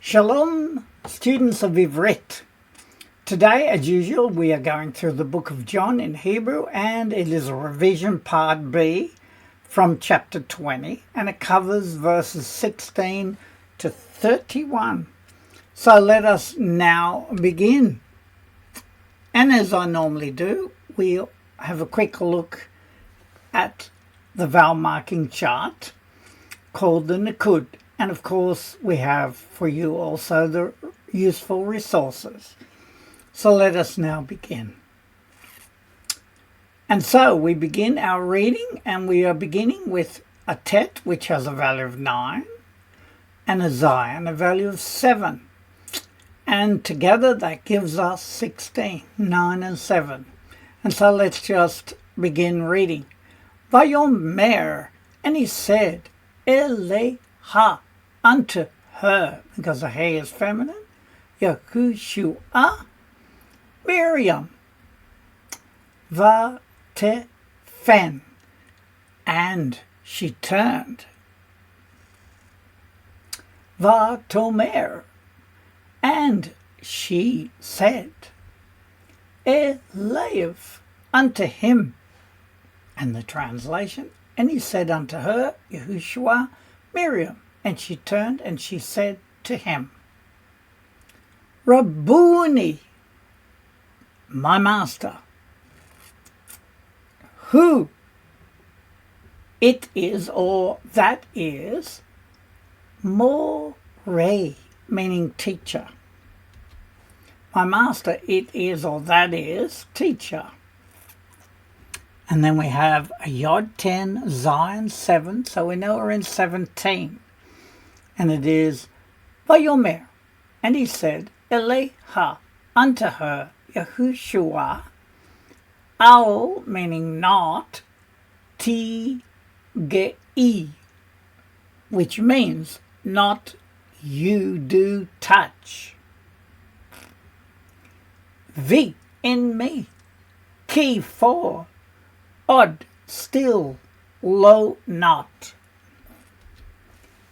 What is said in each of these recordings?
Shalom, students of Ivrit. Today, as usual, we are going through the book of John in Hebrew, and it is a revision part B from chapter 20, and it covers verses 16 to 31. So let us now begin. And as I normally do, we'll have a quick look at the vowel marking chart called the Nikud. And of course, we have for you also the useful resources. So let us now begin. And so we begin our reading, and we are beginning with a tet, which has a value of 9, and a zayin, a value of 7. And together that gives us 16, 9 and 7. And so let's just begin reading. Vayomer, and he said, Eleha, unto her, because the he is feminine, Yahushua, Miriam, Vatefen, and she turned, Vatomer, and she said, Elev, unto him, and the translation, and he said unto her, Yahushua, Miriam, and she turned and she said to him, Rabboni, my master, who it is or that is, more, meaning teacher. My master, it is or that is, teacher. And then we have a Yod 10, Zayin 7, so we know we're in 17. And it is Vayomer, and he said, Eleha, unto her, Yahushua, Al, meaning not, Ti Gei, which means not you do touch. V, in me, Ki, for, Od, still, lo, not.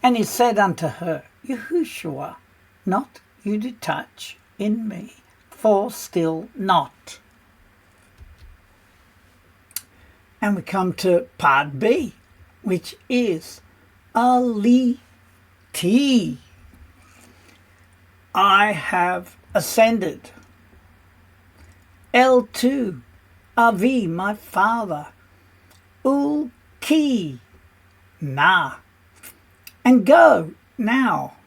And he said unto her, Yahushua, not you do touch in me, for still not. And we come to part B, which is Aliti. I have ascended. L2, Avi, my father. Ulki, na. And go now.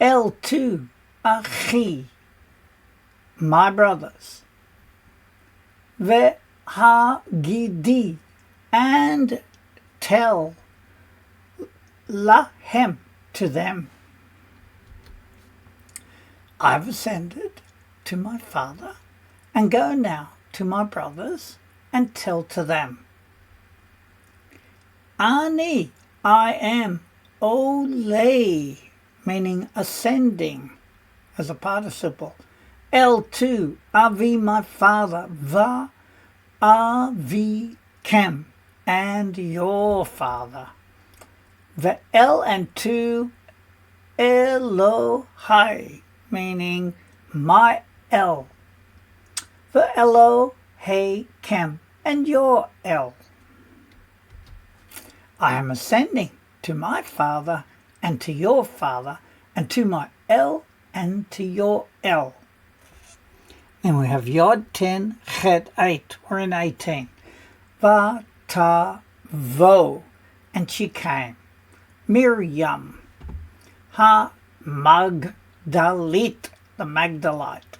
L2, Achi, my brothers. Vehagidi, and tell lahem, to them. I've ascended to my father, and go now to my brothers, and tell to them. Ani, I am, Ole, meaning ascending, as a participle. L2, Avi, my father. Va, Avi, Kem, and your father. The L and 2, Elohai, meaning my El. The Elohai, Kem, and your El. I am ascending to my father, and to your father, and to my El, and to your El. And we have Yod 10, Chet 8. We're in 18. Va-ta-vo, and she came. Miriam, ha-magdalit, the Magdalite.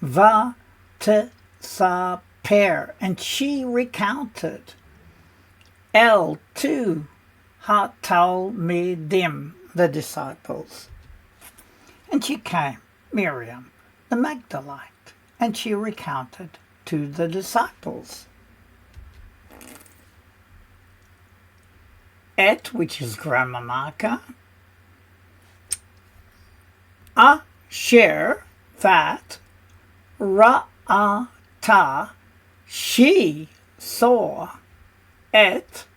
Va-te-sa-per, and she recounted. L2, ha-talmidim, the disciples. And she came, Miriam, the Magdalite, and she recounted to the disciples. Et, which is grammar marker. Asher, that. Ra'ata, she saw. Et,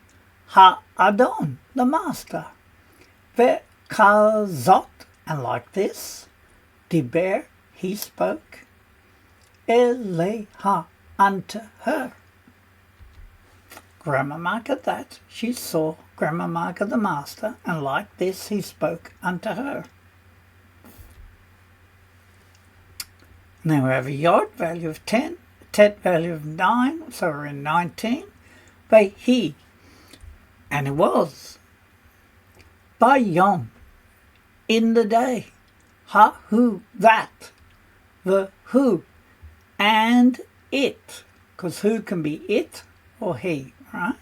Ha-Adon, the master. Kazot, and like this, Diber, he spoke, Eleha, unto her. Grammar marker that, she saw, grammar marker the master, and like this he spoke unto her. Now we have a yod, value of 10, a tet, value of 9, so we're in 19. By he, and it was, by yom, in the day, ha, who, that, the who, and it, because who can be it or he, right?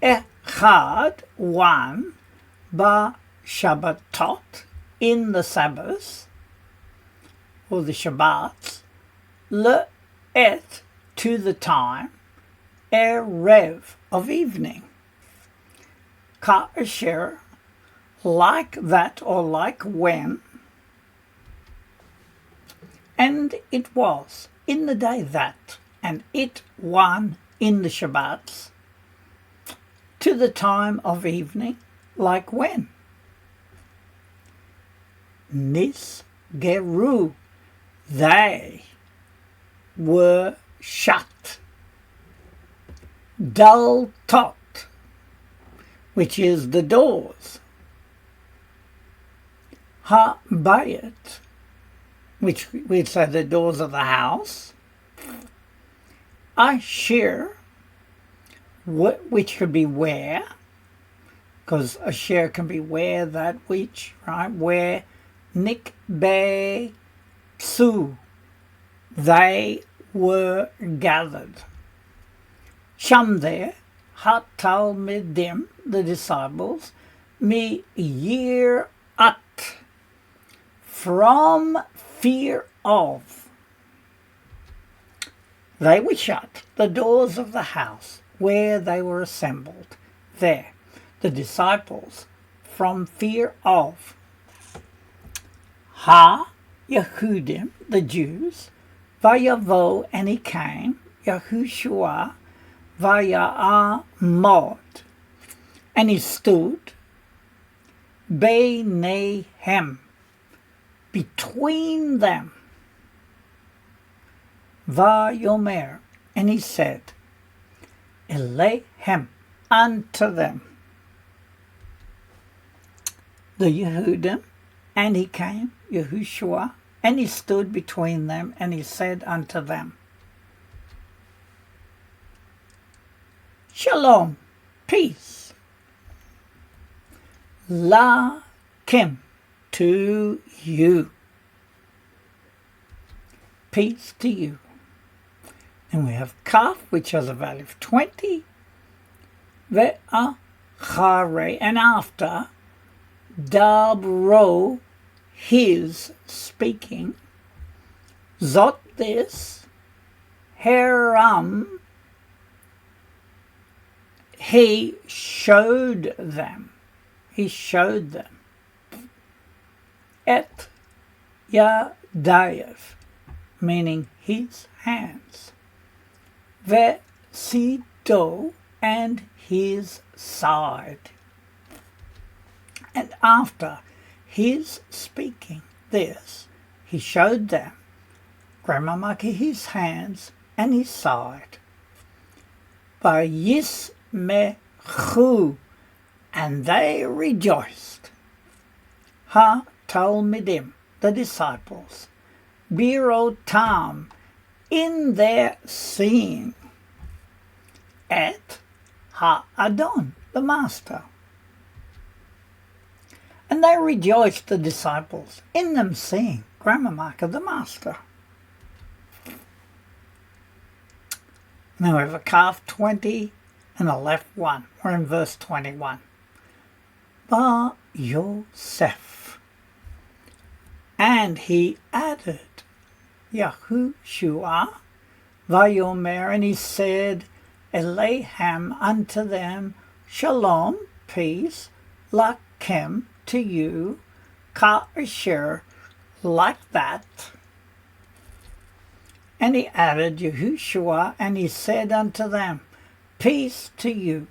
Echad, one, ba Shabbatot, in the Sabbaths, or the Shabbats, le et, to the time, erev, of evening, ka asher, like that or like when, and it was, in the day that, and it one, in the Shabbats, to the time of evening, like when. Nisgeru, they were shut. Daltot, which is the doors. Ha-bayit, which we'd say the doors of the house. Asher, which could be where, because asher can be where, that which, right? Where nikbe su, they were gathered. Sham there, hatalmidim, the disciples, mi year at, from fear of. They were shut, the doors of the house where they were assembled. There, the disciples, from fear of. Ha, Yehudim, the Jews, Vayavo, and he came, Yahushua, Vaya'amod, and he stood, Beinehem, between them, Vayomer, and he said, Elehem, unto them. The Yehudim, and he came, Yahushua, and he stood between them, and he said unto them, Shalom, peace, lakim, to you, peace to you. And we have kaf, which has a value of 20, ve'achare, and after, dabro, his speaking, zot, this, heram, he showed them, et yadayev, meaning his hands, vesido, and his side. And after his speaking this, he showed them, grammar marker, his hands and his side. Vayismechu, and they rejoiced. Ha talmidim, the disciples, birotam, in their seeing, et ha-adon, the master. And they rejoiced, the disciples, in them seeing, grammar marker, the master. Now we have a calf 20 and a left 1. We're in verse 21. Bar Yosef. And he added, Yahushua, Vayomer, and he said, Elehem, unto them, Shalom, peace, Lakem, to you, Ka'asher, like that. And he added, Yahushua, and he said unto them, peace to you,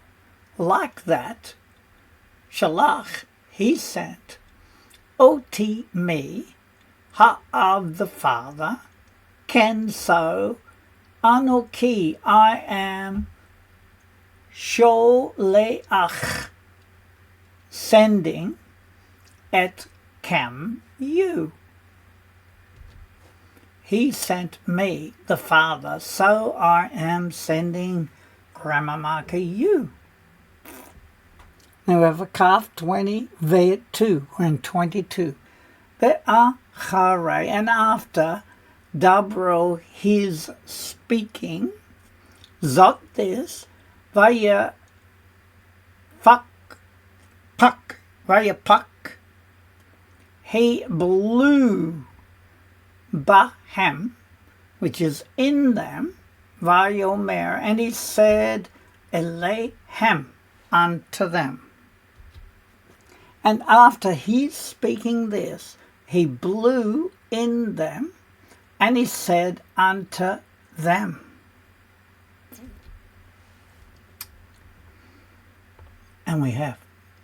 like that. Shalach, he sent oti me, ha'av the Father, ken so, anoki I am sholeach, sending, et kem you. He sent me, the Father, so I am sending grammar marker you. Now we have a calf 20, ve 2, and 22. Ve'achare, and after Dabro his speaking, zot this, vaya pak, he blew bahem, which is in them, vayomer, and he said, elehem, unto them. And after he speaking this, he blew in them, and he said unto them. And we have,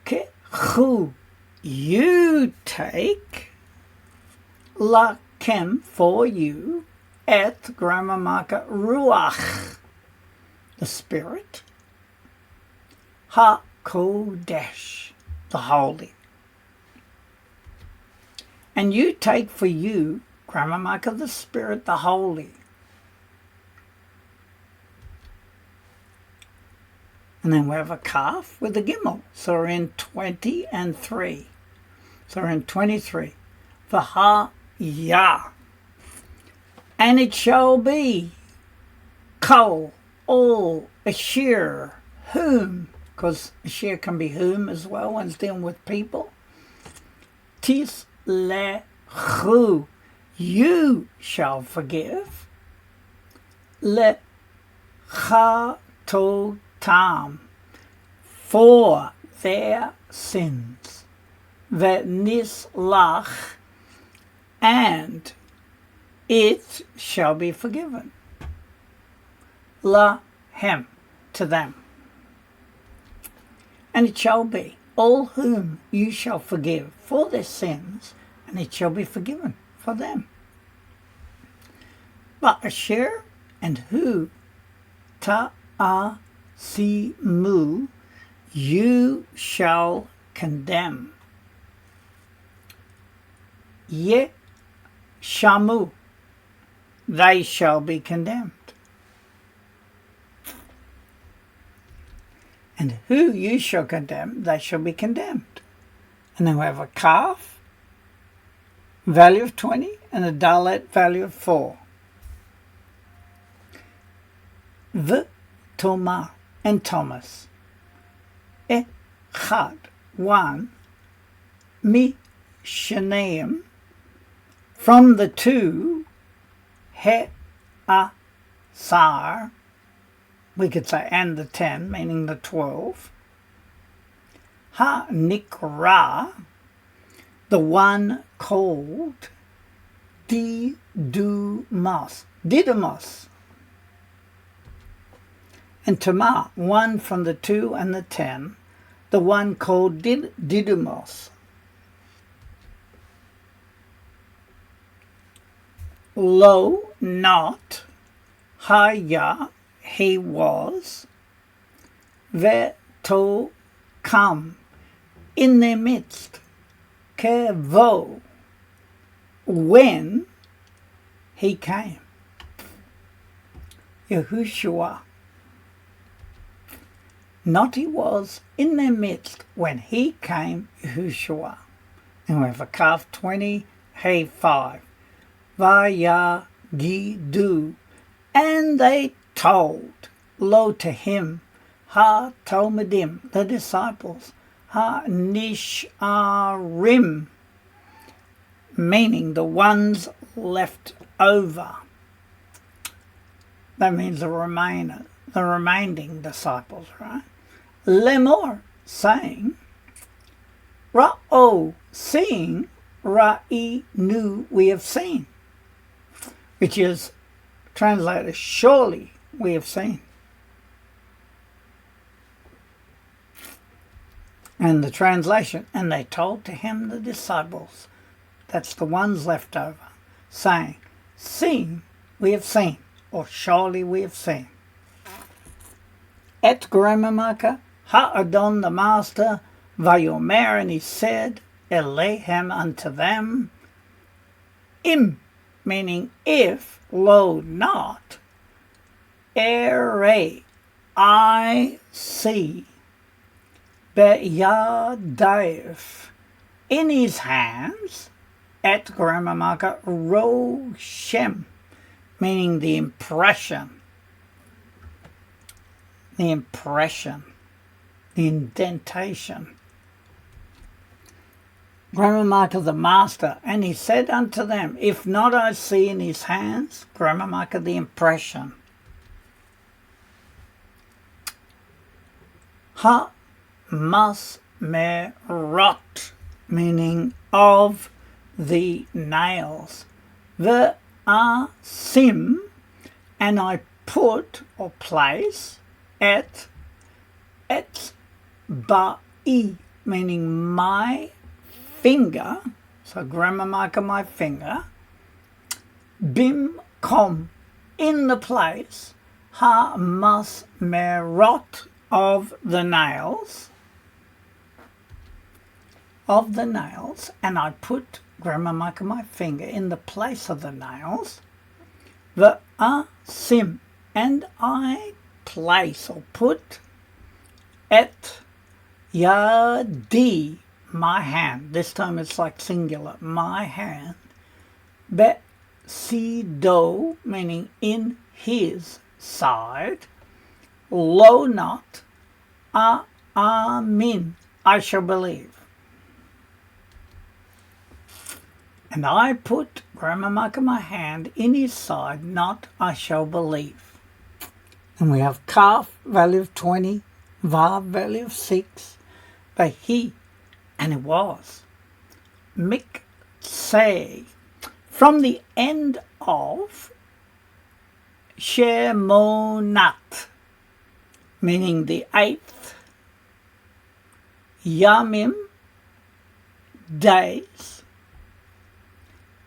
Kechu, you take, lakem, for you, et, grammar marker, ruach, the Spirit, ha-kodesh, the Holy. And you take for you, grammar marker, the Spirit, the Holy. And then we have a calf with a gimel. So we're in 20 and 3. So we're in 23. V'ha-yah. And it shall be, kol, all, asher, whom, because asher can be whom as well when it's dealing with people. Tislechu, you shall forgive. Lechatotam, for their sins. V'nislach, and it shall be forgiven. Lahem, to them. And it shall be, all whom you shall forgive for their sins, and it shall be forgiven for them. But asher, and who ta'asimu, you shall condemn. Ye shamu, they shall be condemned. And who you shall condemn, they shall be condemned. And then we have a calf, value of 20, and a dalet, value of 4. V'tomar, and Thomas. Echad, one, mi sheneim, from the two, he'asar, we could say, and the 10, meaning the 12. Ha-nikra, the one called Didymus. And Tamar, one from the 2 and the 10, the one called Didymus. Lo, not, haya, he was, veto, come, in their midst, kevo, when he came. Yahushua, not he was, in their midst, when he came, Yahushua. And we have a calf 20, hey 5. Vayagidu, and they told, lo, to him, ha-talmidim, the disciples, ha-nisharim, meaning the ones left over. That means the remaining disciples, right? Lemor, saying, Ra'o, seeing, Ra'i-nu, we have seen, which is translated, surely we have seen. And the translation, and they told to him the disciples, that's the ones left over, saying, "See, we have seen," or "surely we have seen." Et grammar marker, ha'adon the master, vayomer, and he said, Elehem unto them, im, meaning if, lo not, ere, I see, be'yadaif, in his hands, at grammar marker, roshem, meaning the impression, the indentation. Grammar marker, the master, and he said unto them, if not I see in his hands, grammar marker, the impression. Ha masmerot, meaning of the nails. The asim, and I put or place et ba'i, meaning my finger, so grammar marker, my finger, bimkom, in the place, ha masmerot, of the nails, and I put grammar marker, my finger, in the place of the nails, the asim, and I place or put et yadi, my hand, this time it's like singular, my hand, besido, meaning in his side, lo not, amin, I shall believe. And I put, grammar marker, my hand, in his side, not I shall believe. And we have kaf, value of 20, vav, value of 6, vahi, and it was, mikseh, from the end of shemonat, meaning the 8th, yamim, days,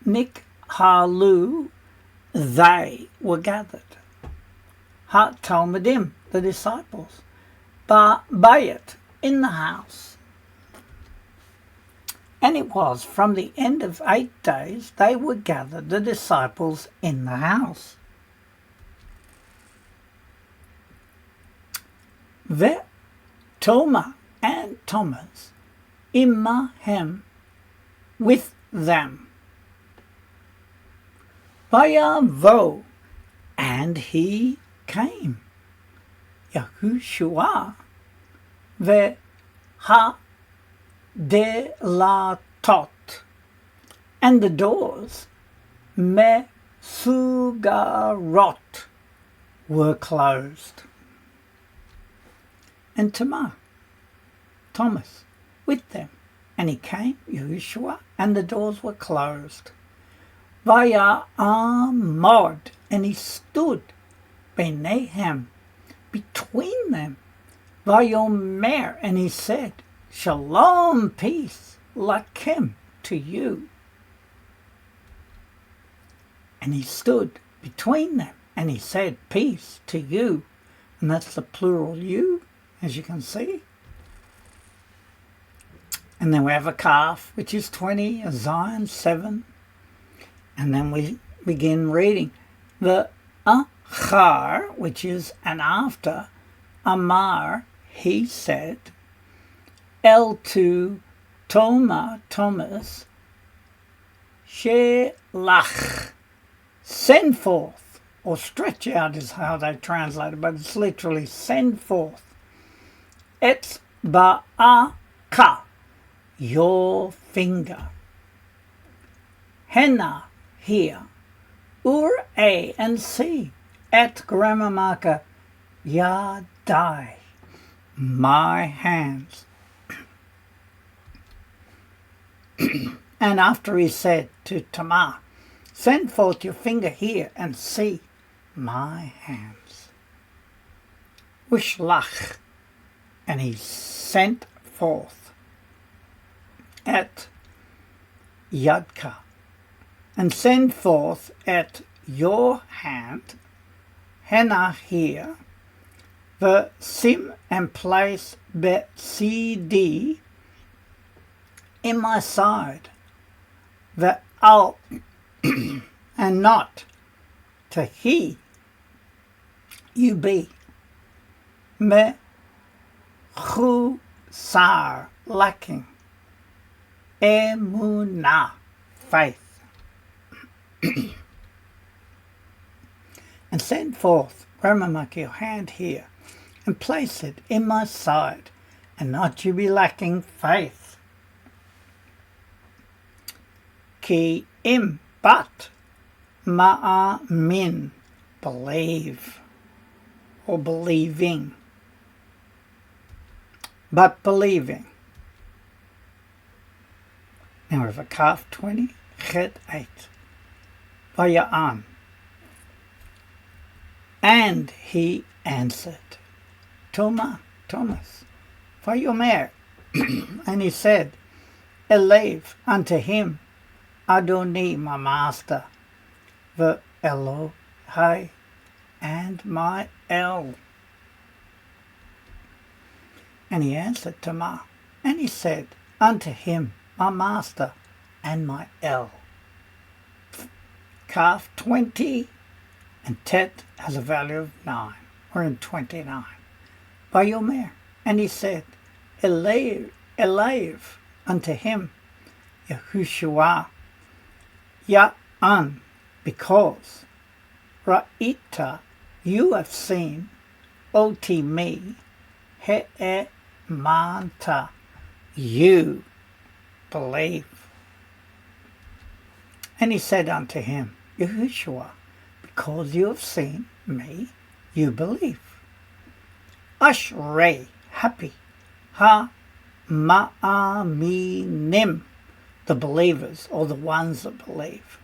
nikhalu, they were gathered, ha talmudim, the disciples, bayit, in the house. And it was from the end of 8 days they were gathered, the disciples, in the house. Ve Toma, and Thomas, imahem, with them. Vayavo, and he came. Yahushua, ve ha delatot, and the doors, mesugarot, were closed. And Thomas, with them. And he came, Yahushua, and the doors were closed. Vaya amod, and he stood, benehem, between them. Vayomer, and he said, Shalom, peace, lakem, to you. And he stood between them, and he said, peace to you. And that's the plural you, as you can see. And then we have a calf, which is 20, a Zion, 7. And then we begin reading. The achar, which is an after, amar, he said, el to Thomas, shelach, send forth, or stretch out is how they translate it, but it's literally send forth. Et ba'aka, your finger. Henna, here. Ur a, and see. At grammar marker, yadai, my hands. And after he said to Tamar, send forth your finger here and see my hands. Wishlach, and he sent forth. at Yadka, and send forth at your hand, Hannah here, the sim and place CD in my side, the al and not to he you be, me chusar lacking, emunah faith. And send forth, Ramamak, your hand here, and place it in my side, and not you be lacking faith. Ki im, but ma'amin, believe, or believing, but believing. Now we have a calf 20, chet 8. Vaya'an. And he answered, Thomas, Vayomer. And he said, Elev unto him, Adoni, my master, the Elohai, and my El. And he answered Tamar, and he said unto him, my master, and my El. Calf 20, and Tet has a value of 9. We're in 29. Vayomer, and he said, Elev unto him, Yahushua, Ya'an, because Ra'ita, you have seen, Oti me, He'emanta, you believe. And he said unto him, Yahushua, because you have seen me, you believe. Ashrei, happy, ha-ma'aminim, the believers, or the ones that believe.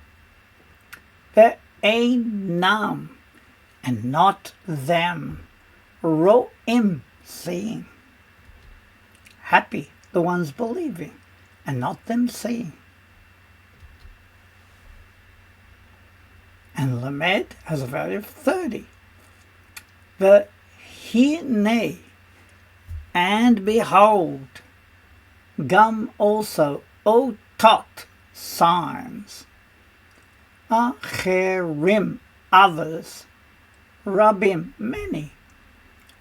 Ve'enam, and not them, ro'im, seeing. Happy, the ones believing, and not them seeing. And Lamed has a value of 30. The Hine, and behold, Gum also, Otot, signs, Acherim, others, Rabim, many,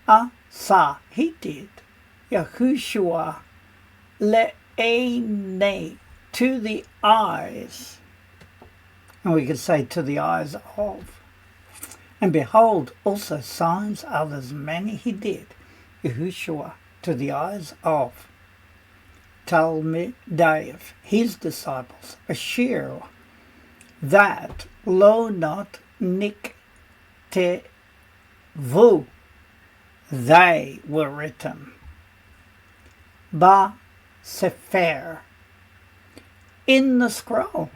Asa, he did, Yahushua, Le'ene, to the eyes. And we could say to the eyes of. And behold, also signs, others many he did, Yahushua, to the eyes of Talmidav, his disciples, Asher, that lo not niktevu, they were written, ba sefer, in the scroll.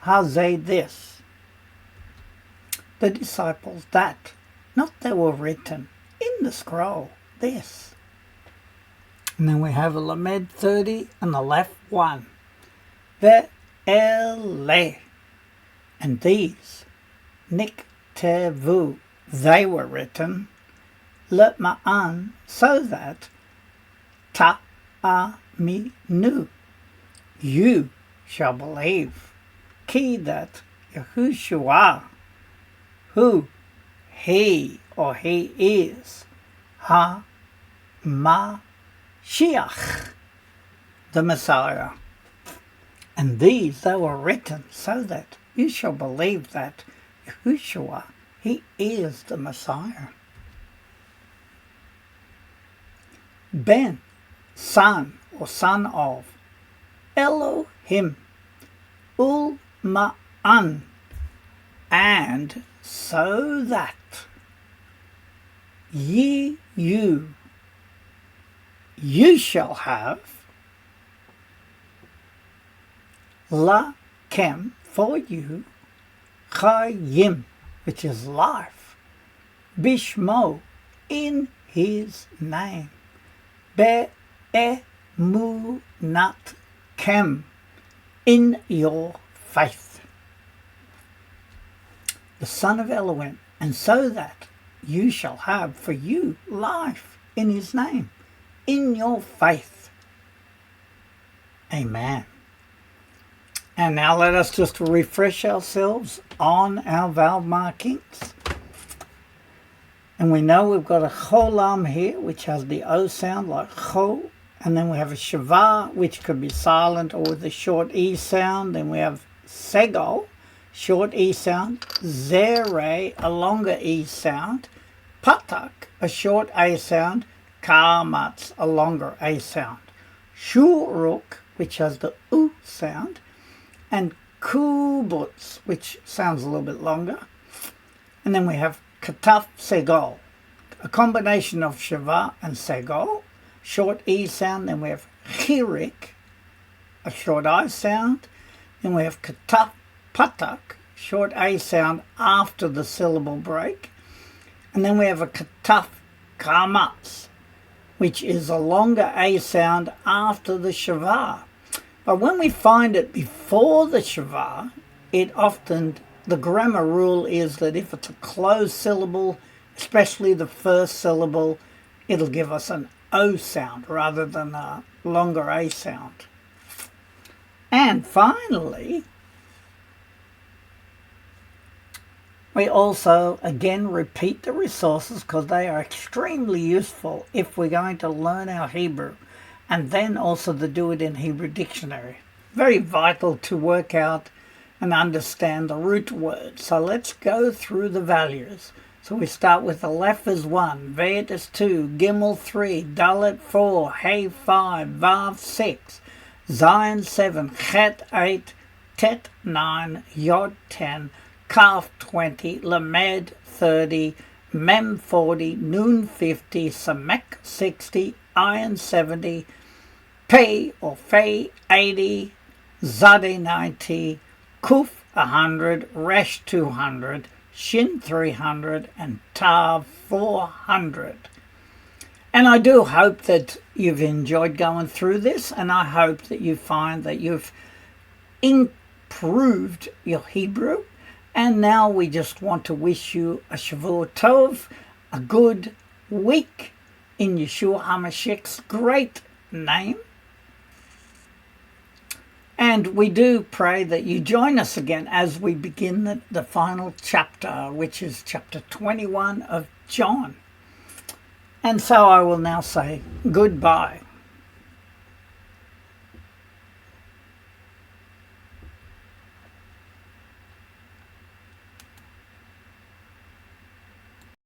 Hazay this, the disciples that, not they were written, in the scroll, this. And then we have a Lamed 30 and the left one. Ve'ele, and these, niktevu, they were written, le'ma'an, so that, ta'aminu, you shall believe. Key that Yahushua, who he or he is, ha-Mashiach, the Messiah. And these they were written so that you shall believe that Yahushua, he is the Messiah. Ben, son or son of Elohim, Ma'an, and so that you shall have lakem, for you, chayim, which is life, bishmo, in his name, be'emunat Elohechem, in your faith. The Son of Elohim, and so that you shall have for you life in his name, in your faith. Amen. And now let us just refresh ourselves on our vowel markings. And we know we've got a cholam here, which has the O sound like cho. And then we have a shavah, which could be silent or with a short E sound. Then we have segol, short E sound. Zere, a longer E sound. Patak, a short A sound. Kamatz, a longer A sound. Shuruk, which has the U sound. And kubutz, which sounds a little bit longer. And then we have kataf segol, a combination of shavah and segol, short E sound. Then we have chirik, a short I sound. Then we have kataf patak, short A sound after the syllable break. And then we have a kataf kamatz, which is a longer A sound after the shavah. But when we find it before the shavah, it often, the grammar rule is that if it's a closed syllable, especially the first syllable, it'll give us an O sound rather than a longer A sound. And finally, we also again repeat the resources because they are extremely useful if we're going to learn our Hebrew, and then also to do it in Hebrew dictionary. Very vital to work out and understand the root words. So let's go through the values. So we start with Aleph is 1, Vet is 2, Gimel 3, Dalet 4, Hey 5, Vav 6, Zayin 7, Chet 8, Tet 9, Yod 10, Kaf 20, Lamed 30, Mem 40, Nun 50, Samek 60, Ayin 70, Pei or Fei 80, Zade 90, Kuf 100, Resh 200, Shin 300, and Tav 400. And I do hope that you've enjoyed going through this, and I hope that you find that you've improved your Hebrew. And now we just want to wish you a Shavua Tov, a good week in Yeshua HaMashiach's great name. And we do pray that you join us again as we begin the final chapter, which is chapter 21 of John. And so I will now say goodbye.